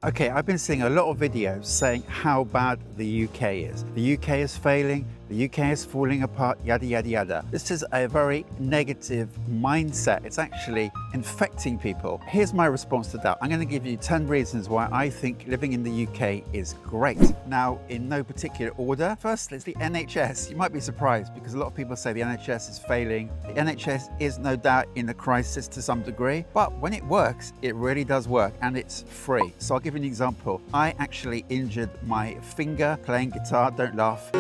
Okay, I've been seeing a lot of videos saying how bad the UK is. The UK is failing, the UK is falling apart, yada, yada, yada. This is a very negative mindset. It's actually infecting people. Here's my response to that. I'm going to give you 10 reasons why I think living in the UK is great. Now, in no particular order. First, it's the NHS. You might be surprised because a lot of people say the NHS is failing. The NHS is no doubt in a crisis to some degree, but when it works, it really does work and it's free. So I'll give you an example. I actually injured my finger playing guitar. Don't laugh.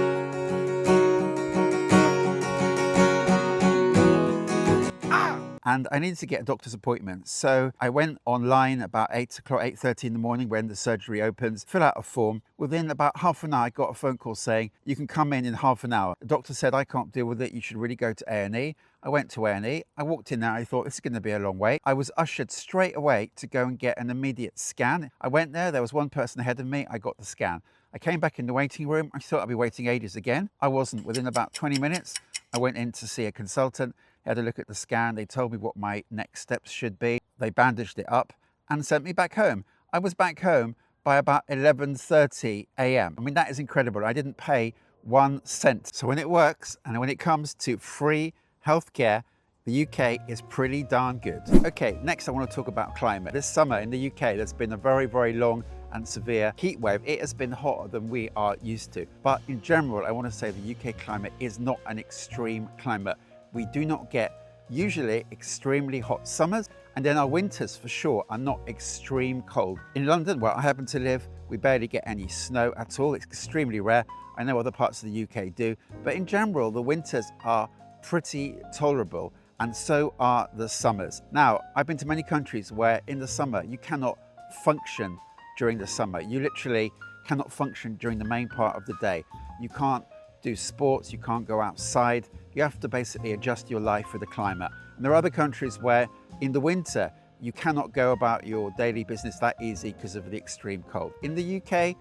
And I needed to get a doctor's appointment. So I went online about 8 o'clock, 8:30 in the morning when the surgery opens, fill out a form. Within about half an hour, I got a phone call saying, you can come in half an hour. The doctor said, I can't deal with it. You should really go to A&E. I went to A&E. I walked in there. I thought, this is going to be a long wait. I was ushered straight away to go and get an immediate scan. I went there. There was one person ahead of me. I got the scan. I came back in the waiting room. I thought I'd be waiting ages again. I wasn't. Within about 20 minutes, I went in to see a consultant. Had a look at the scan. They told me what my next steps should be. They bandaged it up and sent me back home. I was back home by about 11:30 a.m. I mean, that is incredible. I didn't pay 1 cent. So when it works and when it comes to free healthcare, the UK is pretty darn good. Okay, next I want to talk about climate. This summer in the UK, there's been a very, very long and severe heat wave. It has been hotter than we are used to. But in general, I want to say the UK climate is not an extreme climate. We do not get usually extremely hot summers, and then our winters for sure are not extreme cold. In London, where I happen to live, we barely get any snow at all. It's extremely rare. I know other parts of the UK do, but in general, the winters are pretty tolerable, and so are the summers. Now, I've been to many countries where in the summer you cannot function during the summer. You literally cannot function during the main part of the day. You can't do sports, you can't go outside. You have to basically adjust your life for the climate. And there are other countries where in the winter, you cannot go about your daily business that easy because of the extreme cold. In the UK,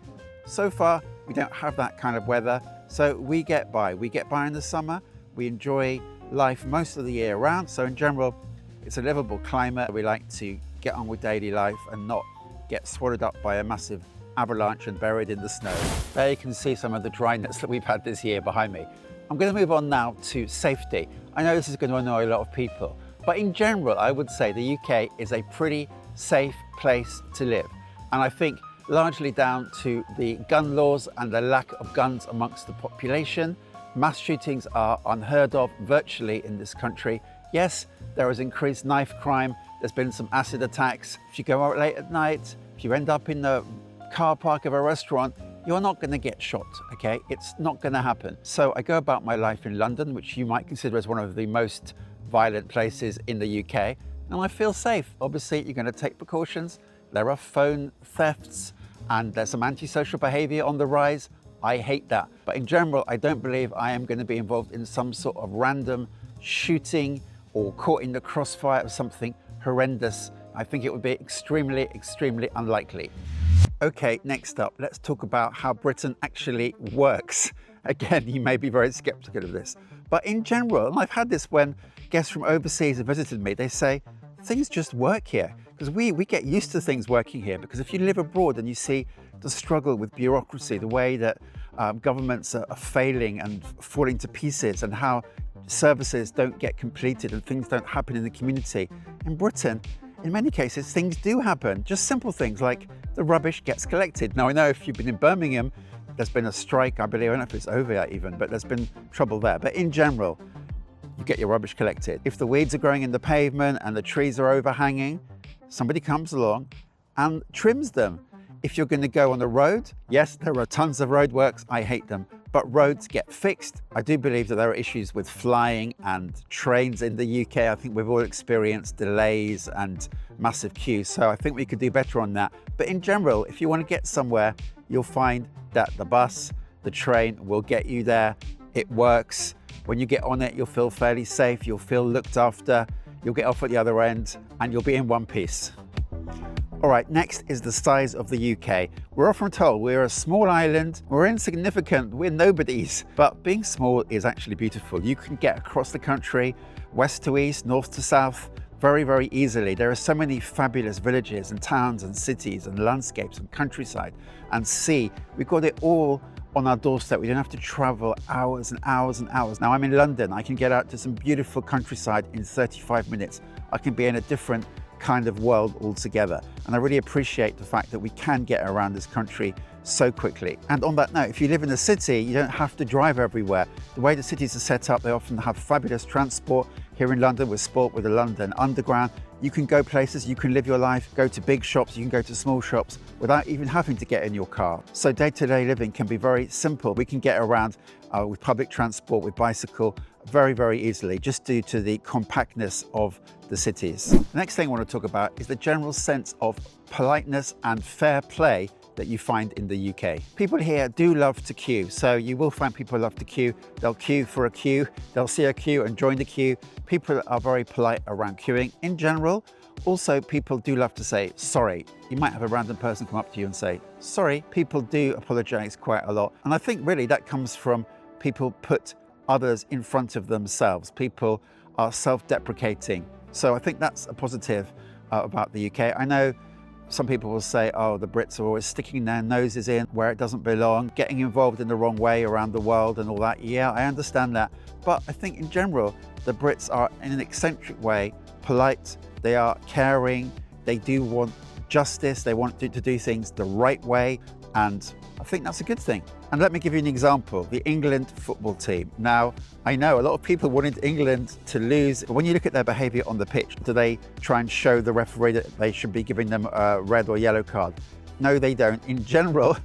so far, we don't have that kind of weather. So we get by. We get by in the summer. We enjoy life most of the year round. So in general, it's a livable climate. We like to get on with daily life and not get swallowed up by a massive avalanche and buried in the snow. There you can see some of the dryness that we've had this year behind me. I'm going to move on now to safety. I know this is going to annoy a lot of people, but in general, I would say the UK is a pretty safe place to live. And I think largely down to the gun laws and the lack of guns amongst the population. Mass shootings are unheard of virtually in this country. Yes, there is increased knife crime. There's been some acid attacks. If you go out late at night, if you end up in the car park of a restaurant, you're not going to get shot, okay? It's not going to happen. So I go about my life in London, which you might consider as one of the most violent places in the UK, and I feel safe. Obviously, you're going to take precautions. There are phone thefts and there's some antisocial behavior on the rise. I hate that. But in general, I don't believe I am going to be involved in some sort of random shooting or caught in the crossfire of something horrendous. I think it would be extremely, extremely unlikely. Okay, next up, let's talk about how Britain actually works. Again, you may be very skeptical of this, but in general, and I've had this when guests from overseas have visited me, they say, things just work here. Because we get used to things working here, because if you live abroad and you see the struggle with bureaucracy, the way that governments are failing and falling to pieces, and how services don't get completed and things don't happen in the community. In Britain, in many cases, things do happen. Just simple things like the rubbish gets collected. Now, I know if you've been in Birmingham, there's been a strike, I believe. I don't know if it's over yet even, but there's been trouble there. But in general, you get your rubbish collected. If the weeds are growing in the pavement and the trees are overhanging, somebody comes along and trims them. If you're going to go on the road, yes, there are tons of roadworks. I hate them, but roads get fixed. I do believe that there are issues with flying and trains in the UK. I think we've all experienced delays and massive queues, so I think we could do better on that. But in general, if you want to get somewhere, you'll find that the bus, the train will get you there. It works. When you get on it, you'll feel fairly safe. You'll feel looked after. You'll get off at the other end and you'll be in one piece. All right, next is the size of the UK. We're often told we're a small island, we're insignificant, we're nobodies. But being small is actually beautiful. You can get across the country, west to east, north to south, very, very easily. There are so many fabulous villages and towns and cities and landscapes and countryside and sea. We've got it all on our doorstep. We don't have to travel hours and hours and hours. Now I'm in London. I can get out to some beautiful countryside in 35 minutes. I can be in a different kind of world altogether. And I really appreciate the fact that we can get around this country so quickly. And on that note, if you live in a city, you don't have to drive everywhere. The way the cities are set up, they often have fabulous transport. Here in London, we're spoilt with the London Underground. You can go places, you can live your life, go to big shops, you can go to small shops without even having to get in your car. So day-to-day living can be very simple. We can get around with public transport, with bicycle, very, very easily, just due to the compactness of the cities. The next thing I want to talk about is the general sense of politeness and fair play that you find in the UK. People here do love to queue. So you will find people love to queue. They'll queue for a queue. They'll see a queue and join the queue. People are very polite around queuing in general. Also, people do love to say sorry. You might have a random person come up to you and say sorry. People do apologize quite a lot. And I think really that comes from people put others in front of themselves. People are self-deprecating. So I think that's a positive about the UK. I know some people will say, oh, the Brits are always sticking their noses in where it doesn't belong, getting involved in the wrong way around the world and all that. Yeah, I understand that. But I think in general, the Brits are in an eccentric way polite, they are caring, they do want justice, they want to do things the right way. And I think that's a good thing. And let me give you an example, the England football team. Now, I know a lot of people wanted England to lose, but when you look at their behaviour on the pitch, do they try and show the referee that they should be giving them a red or yellow card? No, they don't. In general,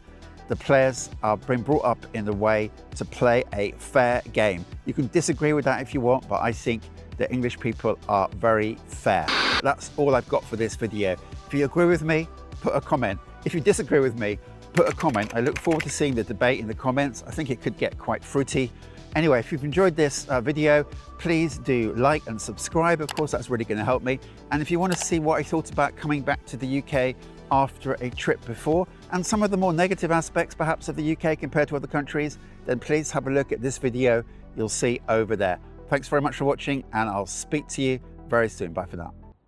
the players are being brought up in the way to play a fair game. You can disagree with that if you want, but I think the English people are very fair. That's all I've got for this video. If you agree with me, put a comment. If you disagree with me, put a comment. I look forward to seeing the debate in the comments. I think it could get quite fruity. Anyway, if you've enjoyed this video, please do like and subscribe. Of course, that's really going to help me. And if you want to see what I thought about coming back to the UK after a trip before, and some of the more negative aspects perhaps of the UK compared to other countries, then please have a look at this video you'll see over there. Thanks very much for watching, and I'll speak to you very soon. Bye for now.